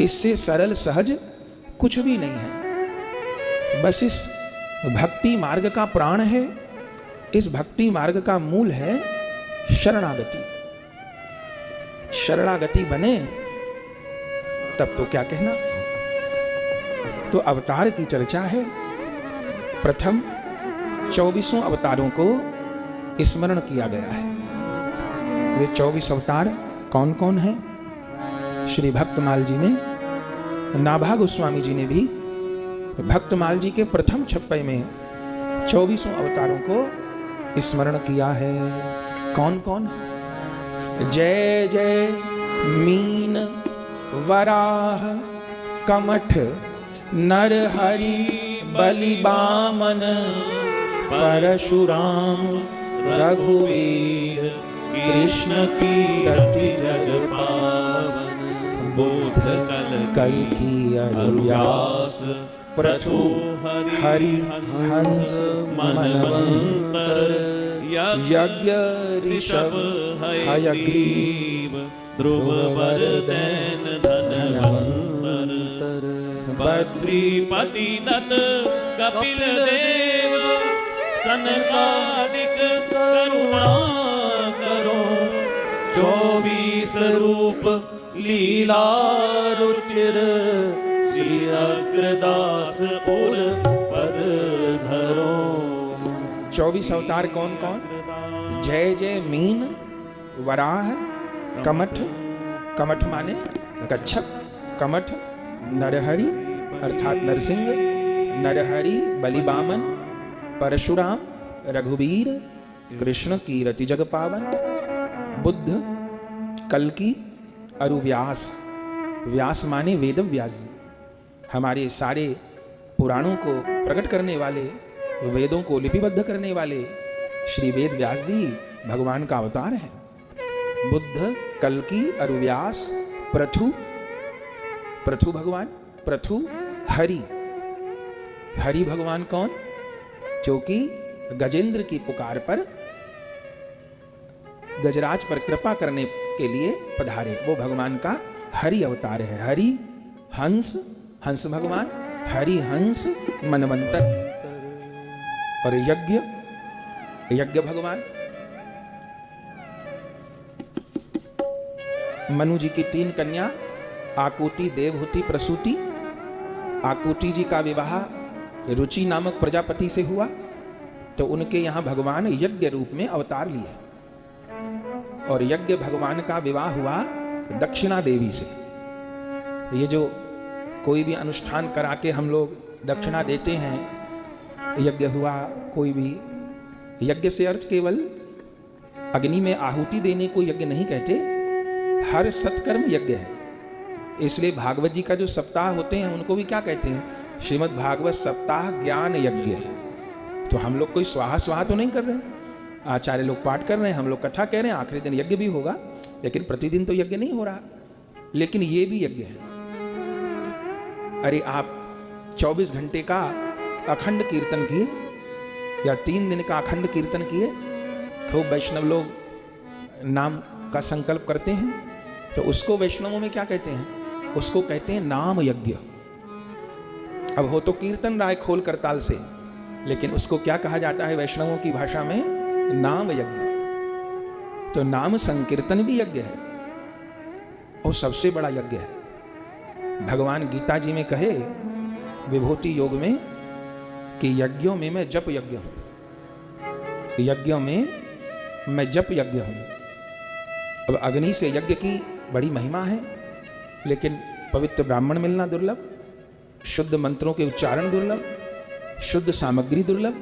इससे सरल सहज कुछ भी नहीं है। बस इस भक्ति मार्ग का प्राण है, इस भक्ति मार्ग का मूल है शरणागति। शरणागति बने तब तो क्या कहना। तो अवतार की चर्चा है। प्रथम 24 अवतारों को स्मरण किया गया है। वे 24 अवतार कौन कौन हैं? श्री भक्तमाल जी ने, नाभा गोस्वामी जी ने भी भक्तमाल जी के प्रथम छप्पे में 24 अवतारों को स्मरण किया है। कौन कौन? जय जय मीन वराह कमठ नरहरि बलि बामन परशुराम रघुवीर कृष्ण कीरति जग पावन बुद्ध कल्कि व्यास प्रथु हरि हंस मनवंतर यज्ञ ऋषभ हयग्रीव ध्रुव वरदैन धनवंतर बद्रीपति दत्त कपिल देव सनकादिक करुणा करो 24 रूप लीला रुचिर श्री अग्रदास पुर पद धरो। 24 अवतार कौन कौन? जय जय मीन वराह कमठ, कमठ माने कच्छप, कमठ नरहरि अर्थात नरसिंह, नरहरि बलिबामन परशुराम रघुवीर कृष्ण कीरति जग पावन बुद्ध कल्कि अरु व्यास। व्यास माने वेद व्यास जी, हमारे सारे पुराणों को प्रकट करने वाले, वेदों को लिपिबद्ध करने वाले श्री वेद व्यास जी भगवान का अवतार है। बुद्ध कल्कि अरु व्यास प्रथु, प्रथु भगवान, प्रथु हरि। हरि भगवान कौन? जो कि गजेंद्र की पुकार पर गजराज पर कृपा करने के लिए पधारे, वो भगवान का हरि अवतार है। हरि हंस, हंस भगवान, हरि हंस मनवंतर। और यज्ञ, यज्ञ भगवान मनु जी की 3 कन्या आकुति देवहूति प्रसूति। आकुति जी का विवाह रुचि नामक प्रजापति से हुआ, तो उनके यहाँ भगवान यज्ञ रूप में अवतार लिए। और यज्ञ भगवान का विवाह हुआ दक्षिणा देवी से। ये जो कोई भी अनुष्ठान करा के हम लोग दक्षिणा देते हैं, यज्ञ हुआ कोई भी, यज्ञ से अर्थ केवल अग्नि में आहुति देने को यज्ञ नहीं कहते, हर सत्कर्म यज्ञ है। इसलिए भागवत जी का जो सप्ताह होते हैं उनको भी क्या कहते हैं? श्रीमद् भागवत सप्ताह ज्ञान यज्ञ। तो हम लोग कोई स्वाहा स्वाहा तो नहीं कर रहे हैं, आचार्य लोग पाठ कर रहे हैं, हम लोग कथा कह रहे हैं, आखिरी दिन यज्ञ भी होगा, लेकिन प्रतिदिन तो यज्ञ नहीं हो रहा। लेकिन ये भी यज्ञ है। अरे आप 24 घंटे का अखंड कीर्तन किए या 3 दिन का अखंड कीर्तन किए, खूब वैष्णव लोग नाम का संकल्प करते हैं, तो उसको वैष्णवों में क्या कहते हैं? उसको कहते हैं नाम यज्ञ। अब हो तो कीर्तन राय खोल करताल से, लेकिन उसको क्या कहा जाता है वैष्णवों की भाषा में? नाम यज्ञ। तो नाम संकीर्तन भी यज्ञ है और सबसे बड़ा यज्ञ है। भगवान गीता जी में कहे विभूति योग में कि यज्ञों में मैं जप यज्ञ हूं, यज्ञों में मैं जप यज्ञ हूं। अब अग्नि से यज्ञ की बड़ी महिमा है, लेकिन पवित्र ब्राह्मण मिलना दुर्लभ, शुद्ध मंत्रों के उच्चारण दुर्लभ, शुद्ध सामग्री दुर्लभ,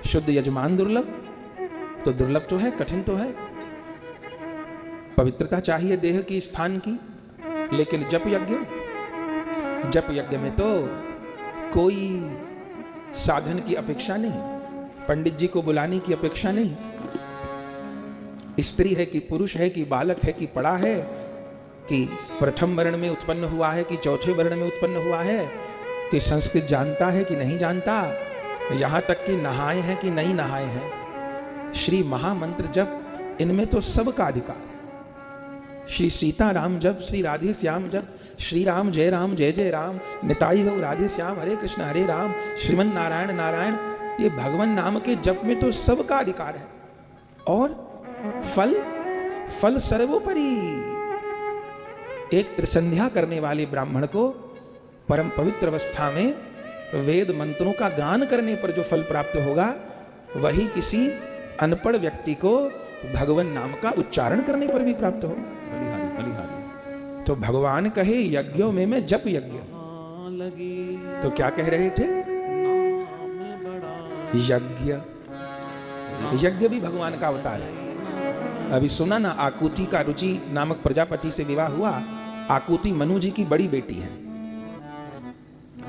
शुद्ध यजमान दुर्लभ। तो दुर्लभ तो है, कठिन तो है। पवित्रता चाहिए देह की, स्थान की, लेकिन जप यज्ञ, जप यज्ञ में तो कोई साधन की अपेक्षा नहीं, पंडित जी को बुलाने की अपेक्षा नहीं, स्त्री है कि पुरुष है कि बालक है कि पड़ा है कि प्रथम वर्ण में उत्पन्न हुआ है कि चौथे वर्ण में उत्पन्न हुआ है, कि संस्कृत जानता है कि नहीं जानता, यहाँ तक कि नहाए हैं कि नहीं नहाए हैं, श्री महामंत्र जप, इनमें तो सबका अधिकार है। श्री सीता राम जप, श्री राधे श्याम जप, श्री राम जय जय राम, निताई गौ राधे श्याम, हरे कृष्ण हरे राम, श्रीमन नारायण नारायण। ये भगवान नाम के जप में तो सबका अधिकार है। और फल सर्वोपरि। एक त्रिसंध्या करने वाले ब्राह्मण को परम पवित्र अवस्था में वेद मंत्रों का गान करने पर जो फल प्राप्त होगा, वही किसी अनपढ़ व्यक्ति को भगवान नाम का उच्चारण करने पर भी प्राप्त होगा। तो भगवान कहे यज्ञों में मैं जप यज्ञ, तो क्या कह रहे थे? यज्ञ भी भगवान का अवतार है। अभी सुना ना, आकुति का रुचि नामक प्रजापति से विवाह हुआ। आकुति मनु जी की बड़ी बेटी है,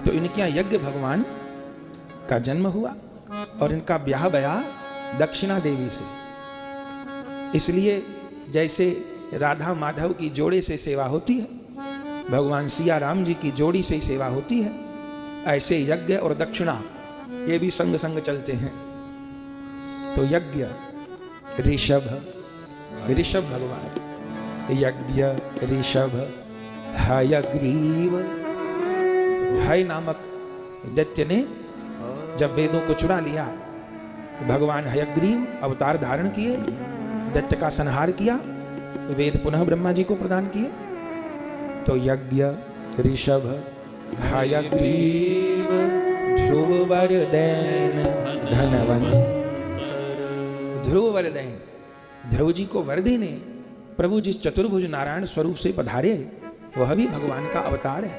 तो इनके यहाँ यज्ञ भगवान का जन्म हुआ और इनका ब्याह भया दक्षिणा देवी से। इसलिए जैसे राधा माधव की जोड़े से सेवा होती है, भगवान सिया राम जी की जोड़ी से सेवा होती है, ऐसे यज्ञ और दक्षिणा ये भी संग संग चलते हैं। तो यज्ञ ऋषभ भगवान, यज्ञ ऋषभ हयग्रीव। हय नामक दैत्य ने जब वेदों को चुरा लिया, भगवान हयग्रीव अवतार धारण किए, दैत्य का संहार किया, वेद पुनः ब्रह्मा जी को प्रदान किए। तो यज्ञ ऋषभ हयग्रीव ध्रुववर्धन धनवंत। ध्रुववर्धन, ध्रुव जी को वर देने प्रभु जिस चतुर्भुज नारायण स्वरूप से पधारे, वह भी भगवान का अवतार है,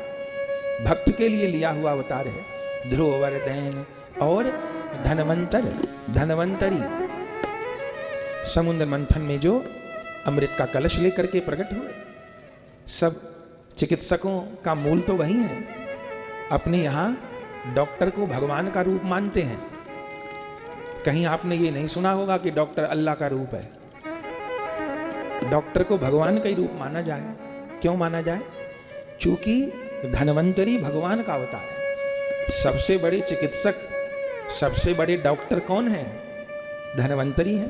भक्त के लिए लिया हुआ अवतार है। ध्रुववर्धन और धनवंतरी, समुद्र मंथन में जो अमृत का कलश लेकर के प्रकट हुए। सब चिकित्सकों का मूल तो वही है। अपने यहाँ डॉक्टर को भगवान का रूप मानते हैं। कहीं आपने ये नहीं सुना होगा कि डॉक्टर अल्लाह का रूप है। डॉक्टर को भगवान का ही रूप माना जाए। क्यों माना जाए? क्योंकि धनवंतरी भगवान का अवतार है। सबसे बड़े चिकित्सक, सबसे बड़े डॉक्टर कौन है? धनवंतरी है।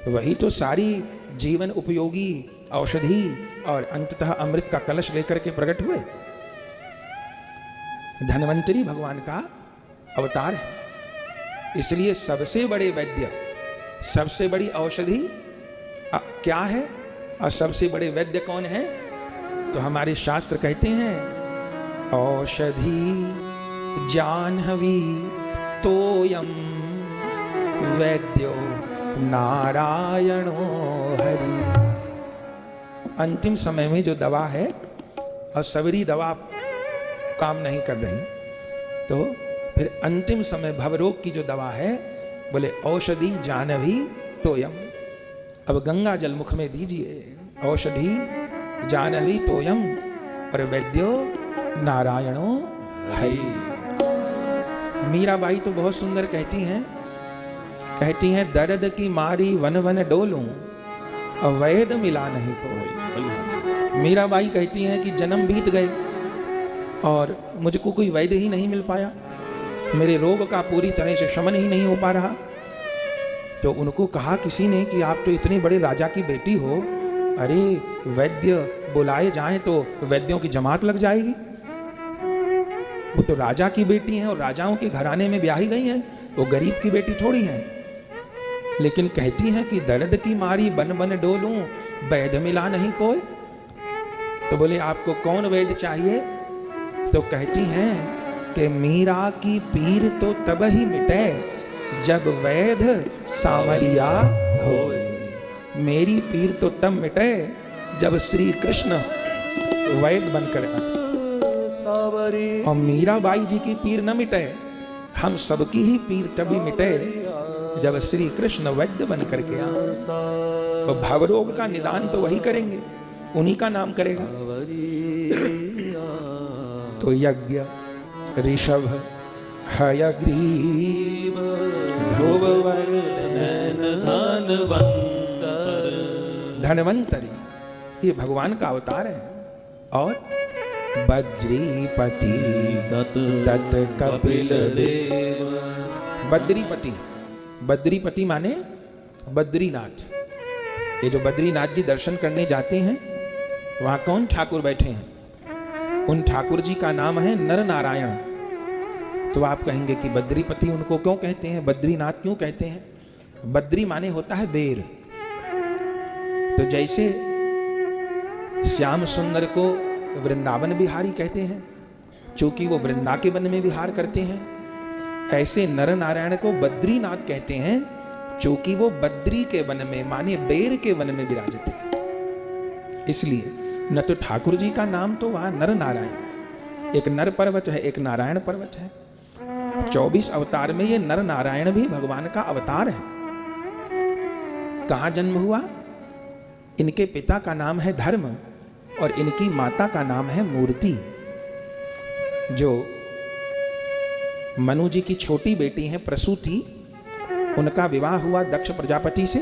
वही तो सारी जीवन उपयोगी औषधि और अंततः अमृत का कलश लेकर के प्रकट हुए। धनवंतरी भगवान का अवतार है। इसलिए सबसे बड़े वैद्य, सबसे बड़ी औषधि क्या है और सबसे बड़े वैद्य कौन है? तो हमारे शास्त्र कहते हैं औषधि जाह्नवी तोयम वैद्यो नारायणो हरि। अंतिम समय में जो दवा है और सबरी दवा काम नहीं कर रही, तो फिर अंतिम समय भवरोग की जो दवा है, बोले औषधि जाह्नवी तोयम। अब गंगा जल मुख में दीजिए, औषधि जाह्नवी तोयम और वैद्यो नारायणो हरि। मीराबाई तो बहुत सुंदर कहती हैं दर्द की मारी वन वन डोलूं और वैद मिला नहीं कोई। मीराबाई कहती हैं कि जन्म बीत गए और मुझको कोई वैद्य ही नहीं मिल पाया, मेरे रोग का पूरी तरह से शमन ही नहीं हो पा रहा। तो उनको कहा किसी ने कि आप तो इतने बड़े राजा की बेटी हो, अरे वैद्य बुलाए जाएं तो वैद्यों की जमात लग जाएगी। वो तो राजा की बेटी हैं और राजाओं के घराने में ब्याही गई हैं, वो गरीब की बेटी थोड़ी हैं। लेकिन कहती हैं कि दर्द की मारी बन बन डोलूं वैद्य मिला नहीं कोई। तो बोले आपको कौन वैद्य चाहिए? तो कहती हैं कि मीरा की पीर तो तब ही मिटे जब वैद सांवरिया हो। मेरी पीर तो तब मिटे जब श्री कृष्ण वैद बनकर आए। और मीराबाई जी की पीर न मिटे, हम सबकी ही पीर तभी मिटे जब श्री कृष्ण वैद्य बन करके आए। तो भवरोग का निदान तो वही करेंगे, उन्हीं का नाम करेगा। तो यज्ञ ऋषभ हयग्रीव ध्रुववर्धन धनवंतरी, ये भगवान का अवतार है। और बद्रीपति दत्त कपिल देव। बद्रीपति, बद्रीपति माने बद्रीनाथ। ये जो बद्रीनाथ जी दर्शन करने जाते हैं, वहां कौन ठाकुर बैठे हैं? उन ठाकुर जी का नाम है नर नारायण। तो आप कहेंगे कि बद्रीपति उनको क्यों कहते हैं, बद्रीनाथ क्यों कहते हैं? बद्री माने होता है बेर। तो जैसे श्याम सुंदर को वृंदावन बिहारी कहते हैं क्योंकि वो वृंदा के वन में विहार करते हैं, ऐसे नर नारायण को बद्रीनाथ कहते हैं क्योंकि वो बद्री के वन में माने बेर के वन में विराजते हैं। इसलिए न तो ठाकुर जी का नाम तो वहां नर नारायण है, एक नर पर्वत है, एक नारायण पर्वत है। 24 अवतार में ये नर नारायण भी भगवान का अवतार है। कहां जन्म हुआ? इनके पिता का नाम है धर्म और इनकी माता का नाम है मूर्ति। जो मनु जी की छोटी बेटी है प्रसूति, उनका विवाह हुआ दक्ष प्रजापति से,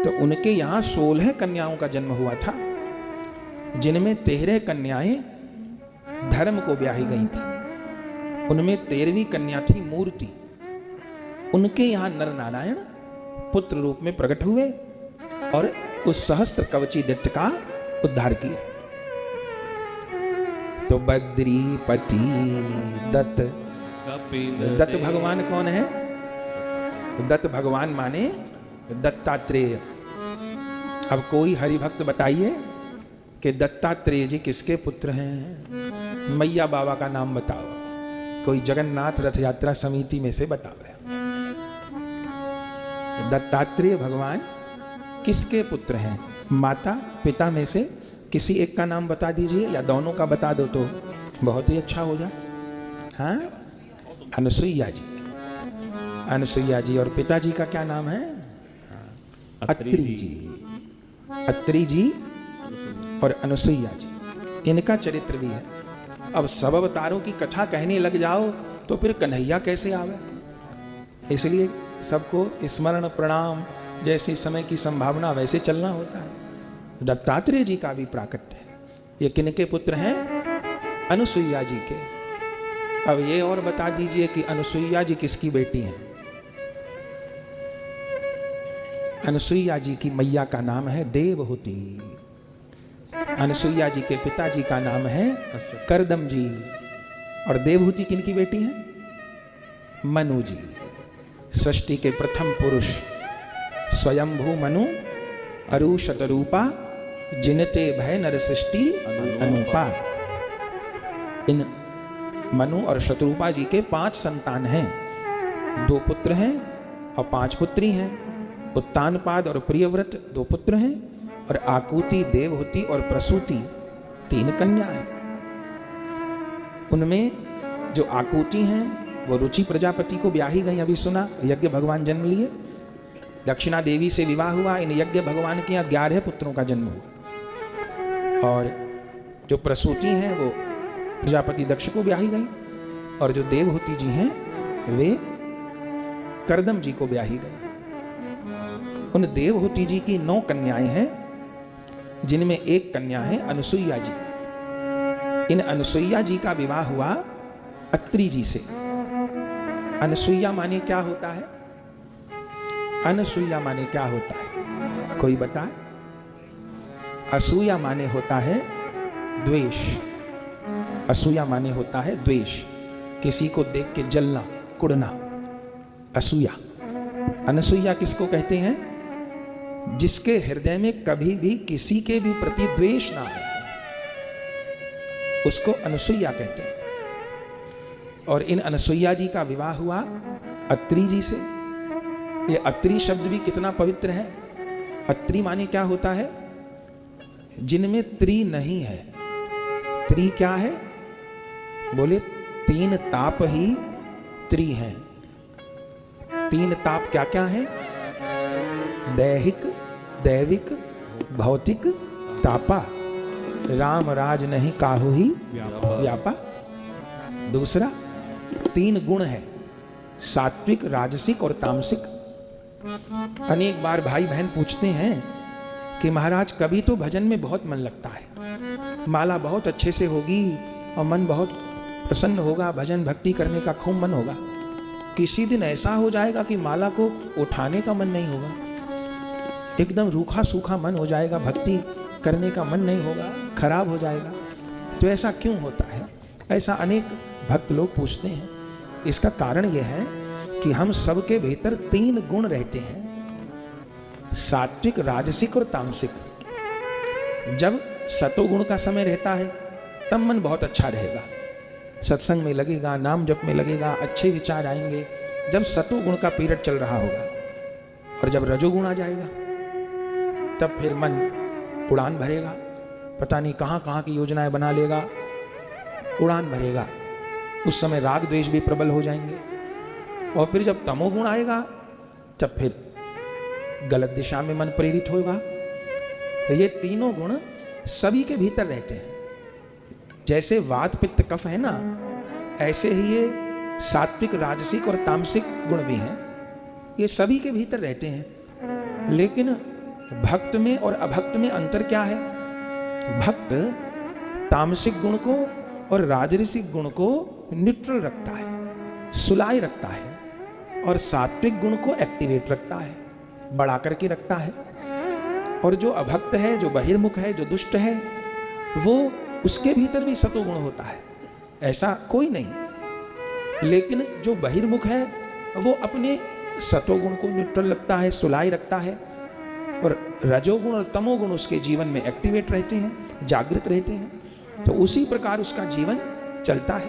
तो उनके यहां 16 कन्याओं का जन्म हुआ था, जिनमें 13 कन्याएं धर्म को ब्याही गई थी। उनमें 13वीं कन्या थी मूर्ति। उनके यहां नर नारायण पुत्र रूप में प्रकट हुए और उस सहस्त्र कवची दैत्य का उद्धार किया। तो बद्रीपति दत्त, दत्त भगवान कौन है? दत्त भगवान माने दत्तात्रेय। अब कोई हरिभक्त बताइए कि दत्तात्रेय जी किसके पुत्र हैं? मैया बाबा का नाम बताओ। कोई जगन्नाथ रथ यात्रा समिति में से बताओ। दत्तात्रेय भगवान किसके पुत्र हैं? माता पिता में से किसी एक का नाम बता दीजिए या दोनों का बता दो तो बहुत ही अच्छा हो जाए। हाँ, अनुसुईया जी। अनुसुईया जी और पिताजी का क्या नाम है? अत्रि जी। अत्रि जी और अनुसुईया जी, इनका चरित्र भी है। अब सब अवतारों की कथा कहने लग जाओ तो फिर कन्हैया कैसे आवे? इसलिए सबको स्मरण प्रणाम, जैसे समय की संभावना वैसे चलना होता है। दत्तात्रेय जी का भी प्राकट्य है। ये किनके पुत्र हैं? अनुसुईया जी के। अब ये और बता दीजिए कि अनुसुईया जी किसकी बेटी हैं? अनुसुईया जी की मैया का नाम है देवहूति। अनुसुईया जी के पिताजी का नाम है करदम जी। और देवहूति किनकी बेटी है? मनु जी। सृष्टि के प्रथम पुरुष स्वयंभू मनु अरु शतरूपा जिनते भय नर सृष्टि अनुपा। इन मनु और शतरूपा जी के 5 संतान हैं। 2 पुत्र हैं और 5 पुत्री हैं। उत्तानपाद और प्रियव्रत 2 पुत्र हैं और आकुति, देवहूति और प्रसूति 3 कन्या हैं। उनमें जो आकुति हैं वो रुचि प्रजापति को ब्याही गई। अभी सुना, यज्ञ भगवान जन्म लिए। दक्षिणा देवी से विवाह हुआ। इन यज्ञ भगवान के यहाँ 11 पुत्रों का जन्म हुआ। और जो प्रसूति हैं वो प्रजापति दक्ष को ब्याही गई और जो देवहूति जी हैं वे करदम जी को ब्याही गई। उन देवहूति जी की 9 कन्याएं हैं, जिनमें एक कन्या है अनुसुईया जी। इन अनुसुईया जी का विवाह हुआ अत्रि जी से। अनुसुईया माने क्या होता है? अनुसुईया माने क्या होता है? कोई बताए? असूया माने होता है द्वेष। असूया माने होता है द्वेष, किसी को देख के जलना, कुड़ना, असूया। अनुसुईया किसको कहते हैं? जिसके हृदय में कभी भी किसी के भी प्रति द्वेष ना हो, उसको अनुसुईया कहते हैं। और इन अनुसुईया जी का विवाह हुआ अत्रि जी से। ये अत्रि शब्द भी कितना पवित्र है। अत्रि माने क्या होता है? जिनमें त्रि नहीं है। त्रि क्या है? बोले 3 ताप ही त्रि हैं। 3 ताप क्या क्या है? दैहिक, दैविक, भौतिक, तापा। राम राज नहीं काहू ही व्यापा। दूसरा 3 गुण है, सात्विक, राजसिक और तामसिक। अनेक बार भाई बहन पूछते हैं कि महाराज कभी तो भजन में बहुत मन लगता है, माला बहुत अच्छे से होगी और मन बहुत प्रसन्न होगा, भजन भक्ति करने का खूब मन होगा। किसी दिन ऐसा हो जाएगा कि माला को उठाने का मन नहीं होगा, एकदम रूखा सूखा मन हो जाएगा, भक्ति करने का मन नहीं होगा, खराब हो जाएगा। तो ऐसा क्यों होता है? ऐसा अनेक भक्त लोग पूछते हैं। इसका कारण यह है कि हम सबके भीतर 3 गुण रहते हैं, सात्विक, राजसिक और तामसिक। जब सतोगुण का समय रहता है तब मन बहुत अच्छा रहेगा, सत्संग में लगेगा, नाम जप में लगेगा, अच्छे विचार आएंगे। जब सतोगुण का पीरियड चल रहा होगा, और जब रजोगुण आ जाएगा तब फिर मन उड़ान भरेगा, पता नहीं कहाँ कहाँ की योजनाएं बना लेगा, उड़ान भरेगा। उस समय राग द्वेष भी प्रबल हो जाएंगे। और फिर जब तमोगुण आएगा तब फिर गलत दिशा में मन प्रेरित होगा। तो ये तीनों गुण सभी के भीतर रहते हैं। जैसे वात पित्त कफ है ना, ऐसे ही ये सात्विक, राजसिक और तामसिक गुण भी हैं। ये सभी के भीतर रहते हैं। लेकिन भक्त में और अभक्त में अंतर क्या है? भक्त तामसिक गुण को और राजसिक गुण को न्यूट्रल रखता है, सुलाए रखता है, और सात्विक गुण को एक्टिवेट रखता है, बढ़ा करके रखता है। और जो अभक्त है, जो बहिर्मुख है, जो दुष्ट है, वो उसके भीतर भी सतोगुण होता है, ऐसा कोई नहीं। लेकिन जो बहिर्मुख है वो अपने सतोगुण को न्यूट्रल रखता है, सुलाए रखता है, और रजोगुण और तमोगुण उसके जीवन में एक्टिवेट रहते हैं, जागृत रहते हैं। तो उसी प्रकार उसका जीवन चलता है।